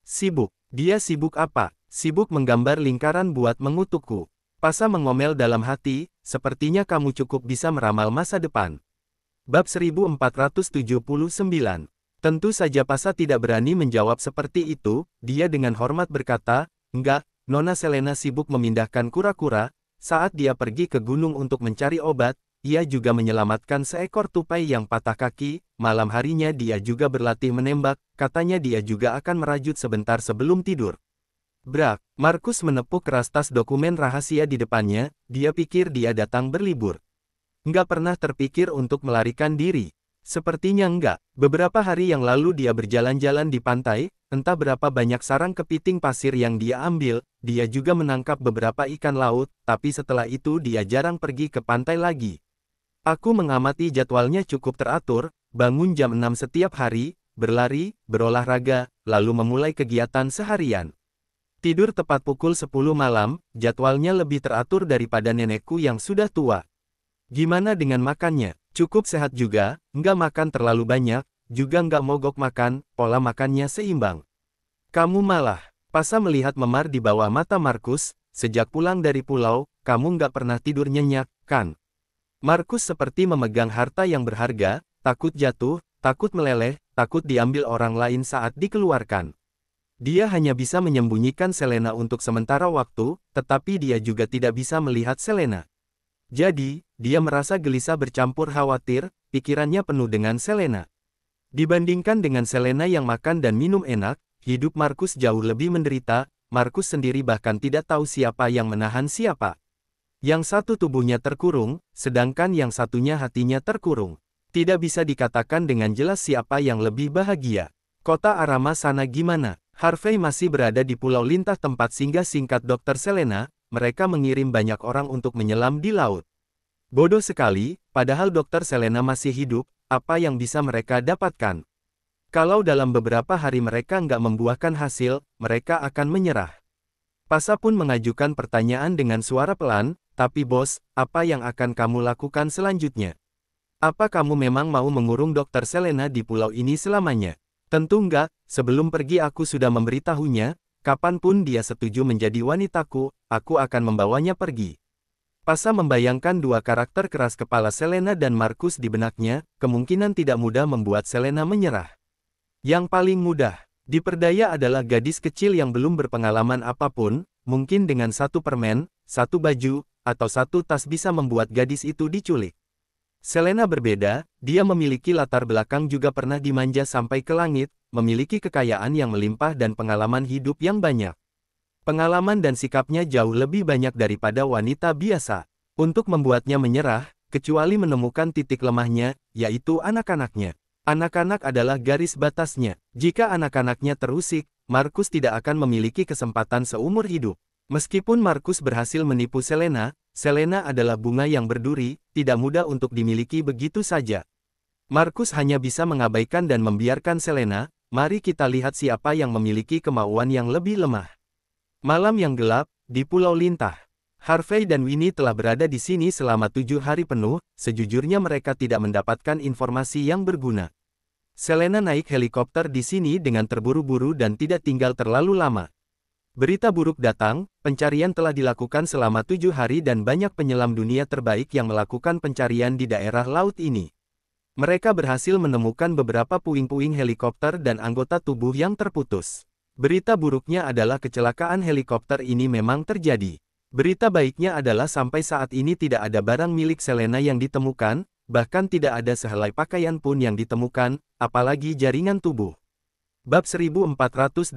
Sibuk? Dia sibuk apa? Sibuk menggambar lingkaran buat mengutukku. Pasa mengomel dalam hati, sepertinya kamu cukup bisa meramal masa depan. Bab 1479. Tentu saja Pasa tidak berani menjawab seperti itu, dia dengan hormat berkata, enggak, Nona Selena sibuk memindahkan kura-kura. Saat dia pergi ke gunung untuk mencari obat, ia juga menyelamatkan seekor tupai yang patah kaki. Malam harinya dia juga berlatih menembak, katanya dia juga akan merajut sebentar sebelum tidur. Brak, Markus menepuk keras tas dokumen rahasia di depannya, dia pikir dia datang berlibur. Nggak pernah terpikir untuk melarikan diri. Sepertinya enggak. Beberapa hari yang lalu dia berjalan-jalan di pantai, entah berapa banyak sarang kepiting pasir yang dia ambil, dia juga menangkap beberapa ikan laut, tapi setelah itu dia jarang pergi ke pantai lagi. Aku mengamati jadwalnya cukup teratur, bangun jam 6 setiap hari, berlari, berolahraga, lalu memulai kegiatan seharian. Tidur tepat pukul 10 malam, jadwalnya lebih teratur daripada nenekku yang sudah tua. Gimana dengan makannya? Cukup sehat juga, nggak makan terlalu banyak, juga nggak mogok makan, pola makannya seimbang. Kamu malah, Pasa melihat memar di bawah mata Markus, sejak pulang dari pulau, kamu nggak pernah tidur nyenyak, kan? Markus seperti memegang harta yang berharga, takut jatuh, takut meleleh, takut diambil orang lain saat dikeluarkan. Dia hanya bisa menyembunyikan Selena untuk sementara waktu, tetapi dia juga tidak bisa melihat Selena. Jadi, dia merasa gelisah bercampur khawatir, pikirannya penuh dengan Selena. Dibandingkan dengan Selena yang makan dan minum enak, hidup Markus jauh lebih menderita. Markus sendiri bahkan tidak tahu siapa yang menahan siapa. Yang satu tubuhnya terkurung, sedangkan yang satunya hatinya terkurung. Tidak bisa dikatakan dengan jelas siapa yang lebih bahagia. Kota Arama sana gimana? Harvey masih berada di pulau lintah tempat singgah singkat Dr. Selena. Mereka mengirim banyak orang untuk menyelam di laut. Bodoh sekali, padahal Dokter Selena masih hidup, apa yang bisa mereka dapatkan? Kalau dalam beberapa hari mereka nggak membuahkan hasil, mereka akan menyerah. Pasa pun mengajukan pertanyaan dengan suara pelan, tapi bos, apa yang akan kamu lakukan selanjutnya? Apa kamu memang mau mengurung Dokter Selena di pulau ini selamanya? Tentu enggak, sebelum pergi aku sudah memberitahunya, kapanpun dia setuju menjadi wanitaku, aku akan membawanya pergi. Pasa membayangkan dua karakter keras kepala Selena dan Markus di benaknya, kemungkinan tidak mudah membuat Selena menyerah. Yang paling mudah diperdaya adalah gadis kecil yang belum berpengalaman apapun, mungkin dengan satu permen, satu baju, atau satu tas bisa membuat gadis itu diculik. Selena berbeda, dia memiliki latar belakang juga pernah dimanja sampai ke langit, memiliki kekayaan yang melimpah dan pengalaman hidup yang banyak. Pengalaman dan sikapnya jauh lebih banyak daripada wanita biasa. Untuk membuatnya menyerah, kecuali menemukan titik lemahnya, yaitu anak-anaknya. Anak-anak adalah garis batasnya. Jika anak-anaknya terusik, Markus tidak akan memiliki kesempatan seumur hidup. Meskipun Markus berhasil menipu Selena, Selena adalah bunga yang berduri, tidak mudah untuk dimiliki begitu saja. Markus hanya bisa mengabaikan dan membiarkan Selena, mari kita lihat siapa yang memiliki kemauan yang lebih lemah. Malam yang gelap, di Pulau Lintah. Harvey dan Winnie telah berada di sini selama 7 hari penuh, sejujurnya mereka tidak mendapatkan informasi yang berguna. Selena naik helikopter di sini dengan terburu-buru dan tidak tinggal terlalu lama. Berita buruk datang, pencarian telah dilakukan selama 7 hari dan banyak penyelam dunia terbaik yang melakukan pencarian di daerah laut ini. Mereka berhasil menemukan beberapa puing-puing helikopter dan anggota tubuh yang terputus. Berita buruknya adalah kecelakaan helikopter ini memang terjadi. Berita baiknya adalah sampai saat ini tidak ada barang milik Selena yang ditemukan, bahkan tidak ada sehelai pakaian pun yang ditemukan, apalagi jaringan tubuh. Bab 1480.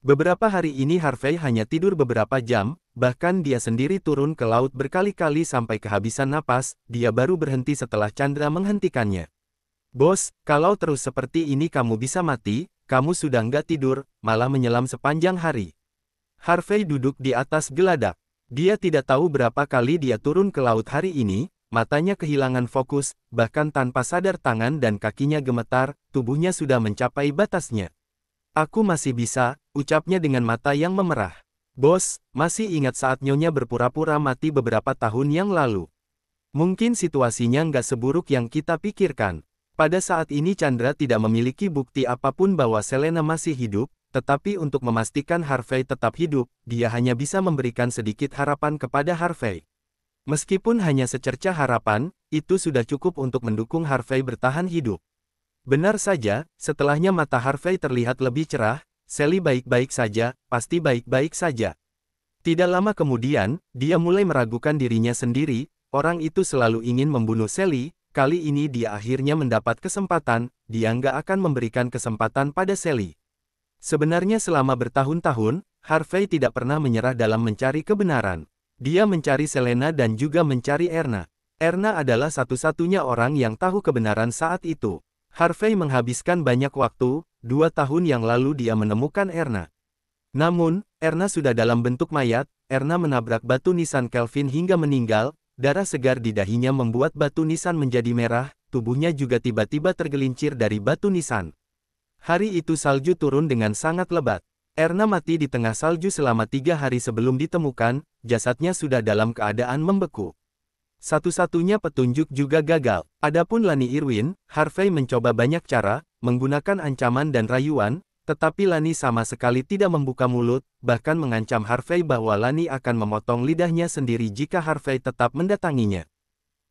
Beberapa hari ini Harvey hanya tidur beberapa jam, bahkan dia sendiri turun ke laut berkali-kali sampai kehabisan napas, dia baru berhenti setelah Chandra menghentikannya. Bos, kalau terus seperti ini kamu bisa mati, kamu sudah nggak tidur, malah menyelam sepanjang hari. Harvey duduk di atas geladak. Dia tidak tahu berapa kali dia turun ke laut hari ini, matanya kehilangan fokus, bahkan tanpa sadar tangan dan kakinya gemetar, tubuhnya sudah mencapai batasnya. Aku masih bisa, ucapnya dengan mata yang memerah. Bos, masih ingat saat Nyonya berpura-pura mati beberapa tahun yang lalu. Mungkin situasinya nggak seburuk yang kita pikirkan. Pada saat ini Chandra tidak memiliki bukti apapun bahwa Selena masih hidup, tetapi untuk memastikan Harvey tetap hidup, dia hanya bisa memberikan sedikit harapan kepada Harvey. Meskipun hanya secercah harapan, itu sudah cukup untuk mendukung Harvey bertahan hidup. Benar saja, setelahnya mata Harvey terlihat lebih cerah, Sally baik-baik saja, pasti baik-baik saja. Tidak lama kemudian, dia mulai meragukan dirinya sendiri, orang itu selalu ingin membunuh Sally. Kali ini dia akhirnya mendapat kesempatan, dia nggak akan memberikan kesempatan pada Sally. Sebenarnya selama bertahun-tahun, Harvey tidak pernah menyerah dalam mencari kebenaran. Dia mencari Selena dan juga mencari Erna. Erna adalah satu-satunya orang yang tahu kebenaran saat itu. Harvey menghabiskan banyak waktu, 2 tahun yang lalu dia menemukan Erna. Namun, Erna sudah dalam bentuk mayat, Erna menabrak batu nisan Kelvin hingga meninggal. Darah segar di dahinya membuat batu nisan menjadi merah, tubuhnya juga tiba-tiba tergelincir dari batu nisan. Hari itu salju turun dengan sangat lebat. Erna mati di tengah salju selama 3 hari sebelum ditemukan, jasadnya sudah dalam keadaan membeku. Satu-satunya petunjuk juga gagal. Adapun Lani Irwin, Harvey mencoba banyak cara, menggunakan ancaman dan rayuan, tetapi Lani sama sekali tidak membuka mulut, bahkan mengancam Harvey bahwa Lani akan memotong lidahnya sendiri jika Harvey tetap mendatanginya.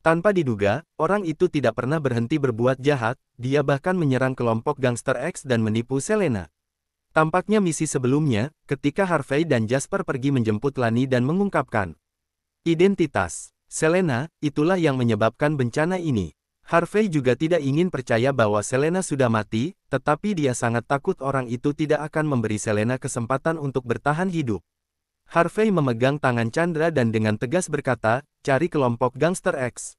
Tanpa diduga, orang itu tidak pernah berhenti berbuat jahat, dia bahkan menyerang kelompok gangster X dan menipu Selena. Tampaknya misi sebelumnya, ketika Harvey dan Jasper pergi menjemput Lani dan mengungkapkan identitas Selena, itulah yang menyebabkan bencana ini. Harvey juga tidak ingin percaya bahwa Selena sudah mati, tetapi dia sangat takut orang itu tidak akan memberi Selena kesempatan untuk bertahan hidup. Harvey memegang tangan Chandra dan dengan tegas berkata, cari kelompok gangster X.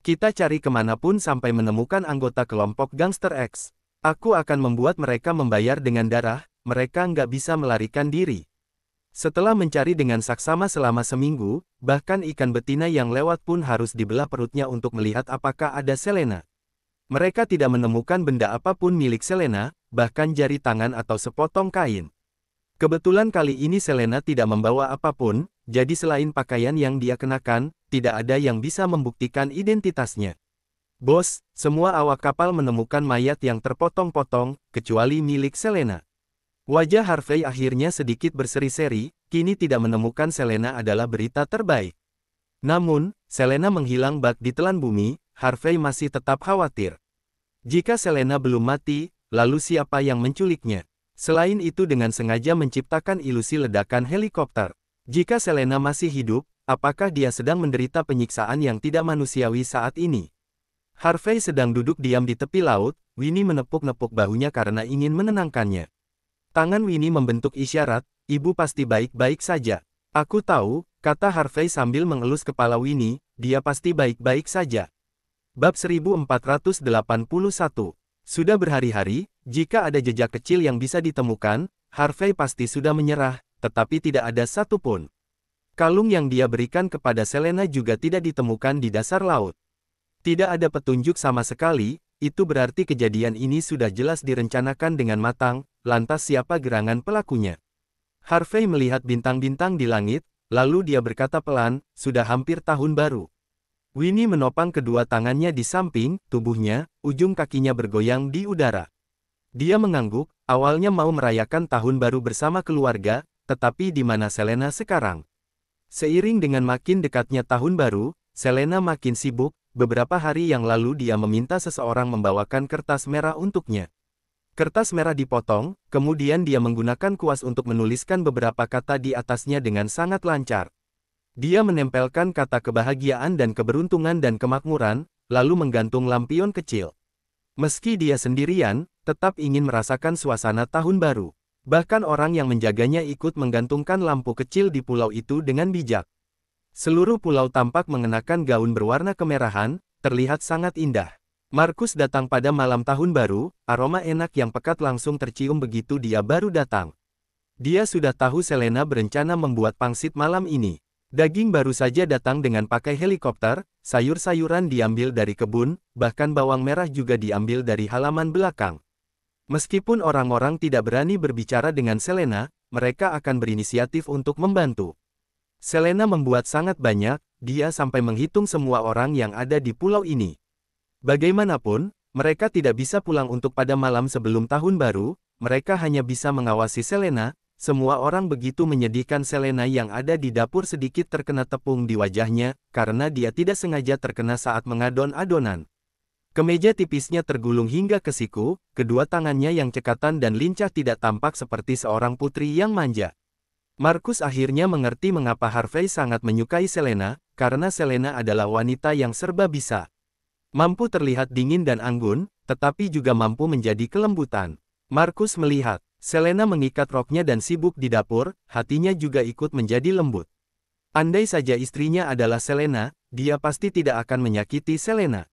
Kita cari kemanapun sampai menemukan anggota kelompok gangster X. Aku akan membuat mereka membayar dengan darah, mereka nggak bisa melarikan diri. Setelah mencari dengan saksama selama seminggu, bahkan ikan betina yang lewat pun harus dibelah perutnya untuk melihat apakah ada Selena. Mereka tidak menemukan benda apapun milik Selena, bahkan jari tangan atau sepotong kain. Kebetulan kali ini Selena tidak membawa apapun, jadi selain pakaian yang dia kenakan, tidak ada yang bisa membuktikan identitasnya. Bos, semua awak kapal menemukan mayat yang terpotong-potong, kecuali milik Selena. Wajah Harvey akhirnya sedikit berseri-seri, kini tidak menemukan Selena adalah berita terbaik. Namun, Selena menghilang bak di telan bumi, Harvey masih tetap khawatir. Jika Selena belum mati, lalu siapa yang menculiknya? Selain itu dengan sengaja menciptakan ilusi ledakan helikopter. Jika Selena masih hidup, apakah dia sedang menderita penyiksaan yang tidak manusiawi saat ini? Harvey sedang duduk diam di tepi laut, Winnie menepuk-nepuk bahunya karena ingin menenangkannya. Tangan Winnie membentuk isyarat, ibu pasti baik-baik saja. Aku tahu, kata Harvey sambil mengelus kepala Winnie, dia pasti baik-baik saja. Bab 1481. Sudah berhari-hari, jika ada jejak kecil yang bisa ditemukan, Harvey pasti sudah menyerah, tetapi tidak ada satupun. Kalung yang dia berikan kepada Selena juga tidak ditemukan di dasar laut. Tidak ada petunjuk sama sekali, itu berarti kejadian ini sudah jelas direncanakan dengan matang, lantas siapa gerangan pelakunya? Harvey melihat bintang-bintang di langit, lalu dia berkata pelan, sudah hampir tahun baru. Winnie menopang kedua tangannya di samping tubuhnya, ujung kakinya bergoyang di udara. Dia mengangguk, awalnya mau merayakan tahun baru bersama keluarga, tetapi di mana Selena sekarang? Seiring dengan makin dekatnya tahun baru, Selena makin sibuk. Beberapa hari yang lalu dia meminta seseorang membawakan kertas merah untuknya. Kertas merah dipotong, kemudian dia menggunakan kuas untuk menuliskan beberapa kata di atasnya dengan sangat lancar. Dia menempelkan kata kebahagiaan dan keberuntungan dan kemakmuran, lalu menggantung lampion kecil. Meski dia sendirian, tetap ingin merasakan suasana tahun baru. Bahkan orang yang menjaganya ikut menggantungkan lampu kecil di pulau itu dengan bijak. Seluruh pulau tampak mengenakan gaun berwarna kemerahan, terlihat sangat indah. Markus datang pada malam tahun baru, aroma enak yang pekat langsung tercium begitu dia baru datang. Dia sudah tahu Selena berencana membuat pangsit malam ini. Daging baru saja datang dengan pakai helikopter, sayur-sayuran diambil dari kebun, bahkan bawang merah juga diambil dari halaman belakang. Meskipun orang-orang tidak berani berbicara dengan Selena, mereka akan berinisiatif untuk membantu. Selena membuat sangat banyak, dia sampai menghitung semua orang yang ada di pulau ini. Bagaimanapun, mereka tidak bisa pulang untuk pada malam sebelum tahun baru, mereka hanya bisa mengawasi Selena. Semua orang begitu menyedihkan Selena yang ada di dapur sedikit terkena tepung di wajahnya, karena dia tidak sengaja terkena saat mengadon adonan. Kemeja tipisnya tergulung hingga ke siku, kedua tangannya yang cekatan dan lincah tidak tampak seperti seorang putri yang manja. Markus akhirnya mengerti mengapa Harvey sangat menyukai Selena, karena Selena adalah wanita yang serba bisa. Mampu terlihat dingin dan anggun, tetapi juga mampu menjadi kelembutan. Markus melihat Selena mengikat roknya dan sibuk di dapur, hatinya juga ikut menjadi lembut. Andai saja istrinya adalah Selena, dia pasti tidak akan menyakiti Selena.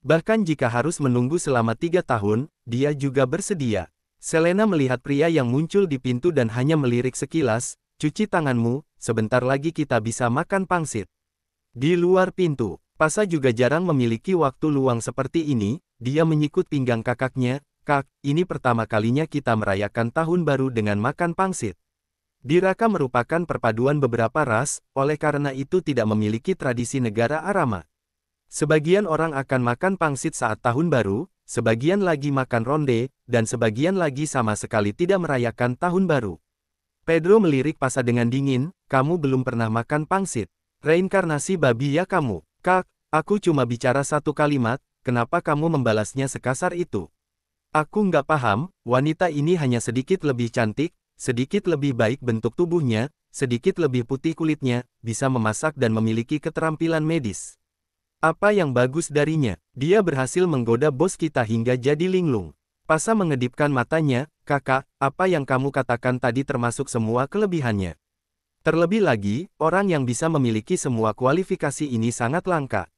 Bahkan jika harus menunggu selama 3 tahun, dia juga bersedia. Selena melihat pria yang muncul di pintu dan hanya melirik sekilas, cuci tanganmu, sebentar lagi kita bisa makan pangsit. Di luar pintu, Pasa juga jarang memiliki waktu luang seperti ini, dia menyikut pinggang kakaknya, Kak, ini pertama kalinya kita merayakan tahun baru dengan makan pangsit. Diraka merupakan perpaduan beberapa ras, oleh karena itu tidak memiliki tradisi negara Arama. Sebagian orang akan makan pangsit saat tahun baru, sebagian lagi makan ronde, dan sebagian lagi sama sekali tidak merayakan tahun baru. Pedro melirik Pasa dengan dingin, kamu belum pernah makan pangsit. Reinkarnasi babi ya kamu. Kak, aku cuma bicara satu kalimat, kenapa kamu membalasnya sekasar itu? Aku nggak paham, wanita ini hanya sedikit lebih cantik, sedikit lebih baik bentuk tubuhnya, sedikit lebih putih kulitnya, bisa memasak dan memiliki keterampilan medis. Apa yang bagus darinya? Dia berhasil menggoda bos kita hingga jadi linglung. Pasa mengedipkan matanya, kakak, apa yang kamu katakan tadi termasuk semua kelebihannya. Terlebih lagi, orang yang bisa memiliki semua kualifikasi ini sangat langka.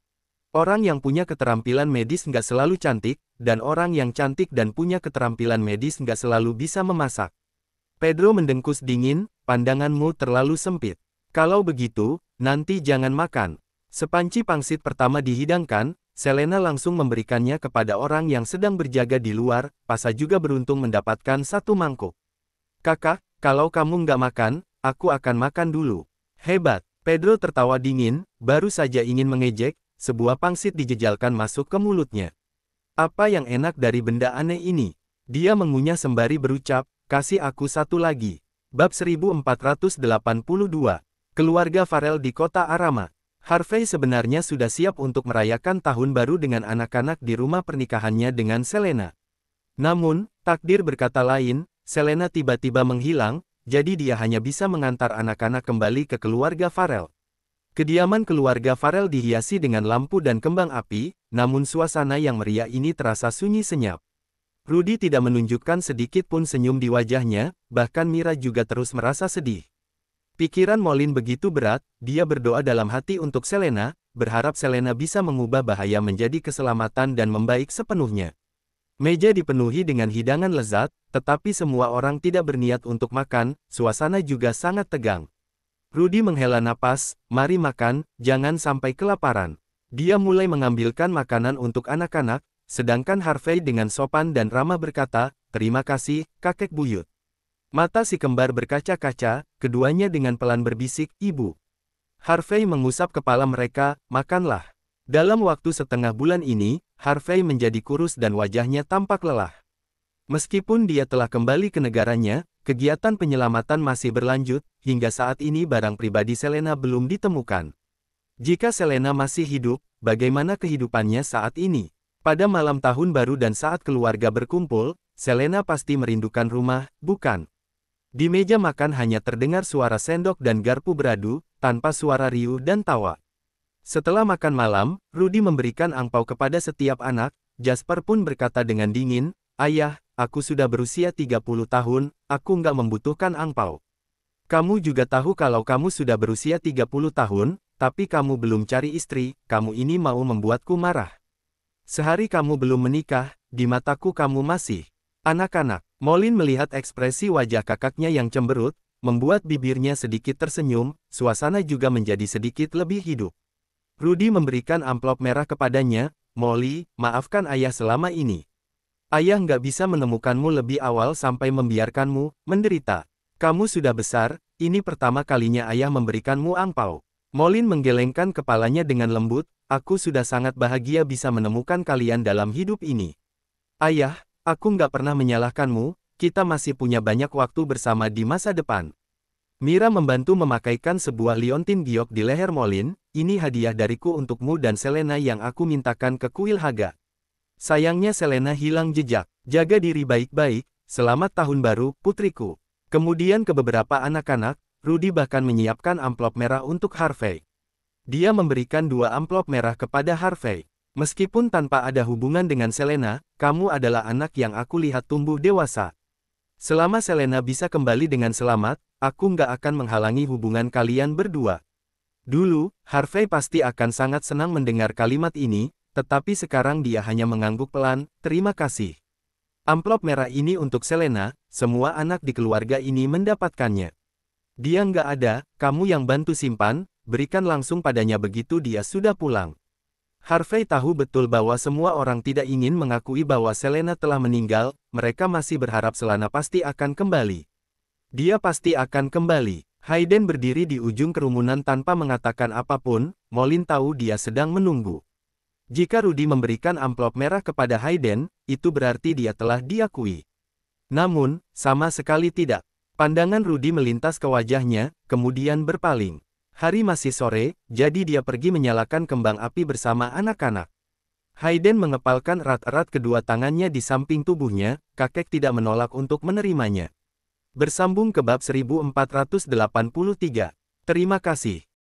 Orang yang punya keterampilan medis nggak selalu cantik, dan orang yang cantik dan punya keterampilan medis nggak selalu bisa memasak. Pedro mendengkus dingin, pandanganmu terlalu sempit. Kalau begitu, nanti jangan makan. Sepanci pangsit pertama dihidangkan, Selena langsung memberikannya kepada orang yang sedang berjaga di luar. Pasa juga beruntung mendapatkan satu mangkuk. Kakak, kalau kamu nggak makan, aku akan makan dulu. Hebat. Pedro tertawa dingin, baru saja ingin mengejek, sebuah pangsit dijejalkan masuk ke mulutnya. Apa yang enak dari benda aneh ini? Dia mengunyah sembari berucap, kasih aku satu lagi. Bab 1482. Keluarga Farrell di kota Arama. Harvey sebenarnya sudah siap untuk merayakan tahun baru dengan anak-anak di rumah pernikahannya dengan Selena. Namun, takdir berkata lain, Selena tiba-tiba menghilang, jadi dia hanya bisa mengantar anak-anak kembali ke keluarga Farrell. Kediaman keluarga Farrell dihiasi dengan lampu dan kembang api, namun suasana yang meriah ini terasa sunyi senyap. Rudy tidak menunjukkan sedikit pun senyum di wajahnya, bahkan Mira juga terus merasa sedih. Pikiran Molin begitu berat, dia berdoa dalam hati untuk Selena, berharap Selena bisa mengubah bahaya menjadi keselamatan dan membaik sepenuhnya. Meja dipenuhi dengan hidangan lezat, tetapi semua orang tidak berniat untuk makan, suasana juga sangat tegang. Rudy menghela napas, mari makan, jangan sampai kelaparan. Dia mulai mengambilkan makanan untuk anak-anak, sedangkan Harvey dengan sopan dan ramah berkata, terima kasih, kakek buyut. Mata si kembar berkaca-kaca, keduanya dengan pelan berbisik, ibu. Harvey mengusap kepala mereka, makanlah. Dalam waktu setengah bulan ini, Harvey menjadi kurus dan wajahnya tampak lelah. Meskipun dia telah kembali ke negaranya, kegiatan penyelamatan masih berlanjut, hingga saat ini barang pribadi Selena belum ditemukan. Jika Selena masih hidup, bagaimana kehidupannya saat ini? Pada malam tahun baru dan saat keluarga berkumpul, Selena pasti merindukan rumah, bukan? Di meja makan hanya terdengar suara sendok dan garpu beradu, tanpa suara riuh dan tawa. Setelah makan malam, Rudy memberikan angpau kepada setiap anak. Jasper pun berkata dengan dingin, ayah, aku sudah berusia 30 tahun, aku nggak membutuhkan angpau. Kamu juga tahu kalau kamu sudah berusia 30 tahun, tapi kamu belum cari istri, kamu ini mau membuatku marah. Sehari kamu belum menikah, di mataku kamu masih anak-anak. Molin melihat ekspresi wajah kakaknya yang cemberut, membuat bibirnya sedikit tersenyum, suasana juga menjadi sedikit lebih hidup. Rudy memberikan amplop merah kepadanya, Molly, maafkan ayah selama ini. Ayah nggak bisa menemukanmu lebih awal sampai membiarkanmu menderita. Kamu sudah besar, ini pertama kalinya ayah memberikanmu angpau. Molin menggelengkan kepalanya dengan lembut, aku sudah sangat bahagia bisa menemukan kalian dalam hidup ini. Ayah, aku nggak pernah menyalahkanmu, kita masih punya banyak waktu bersama di masa depan. Mira membantu memakaikan sebuah liontin giok di leher Molin, ini hadiah dariku untukmu dan Selena yang aku mintakan ke kuil Haga. Sayangnya Selena hilang jejak, jaga diri baik-baik, selamat tahun baru, putriku. Kemudian ke beberapa anak-anak, Rudy bahkan menyiapkan amplop merah untuk Harvey. Dia memberikan 2 amplop merah kepada Harvey. Meskipun tanpa ada hubungan dengan Selena, kamu adalah anak yang aku lihat tumbuh dewasa. Selama Selena bisa kembali dengan selamat, aku nggak akan menghalangi hubungan kalian berdua. Dulu, Harvey pasti akan sangat senang mendengar kalimat ini, tetapi sekarang dia hanya mengangguk pelan, terima kasih. Amplop merah ini untuk Selena, semua anak di keluarga ini mendapatkannya. Dia nggak ada, kamu yang bantu simpan, berikan langsung padanya begitu dia sudah pulang. Harvey tahu betul bahwa semua orang tidak ingin mengakui bahwa Selena telah meninggal, mereka masih berharap Selena pasti akan kembali. Dia pasti akan kembali. Hayden berdiri di ujung kerumunan tanpa mengatakan apapun, Molin tahu dia sedang menunggu. Jika Rudy memberikan amplop merah kepada Hayden, itu berarti dia telah diakui. Namun, sama sekali tidak. Pandangan Rudy melintas ke wajahnya, kemudian berpaling. Hari masih sore, jadi dia pergi menyalakan kembang api bersama anak-anak. Hayden mengepalkan erat-erat kedua tangannya di samping tubuhnya, kakek tidak menolak untuk menerimanya. Bersambung ke bab 1483. Terima kasih.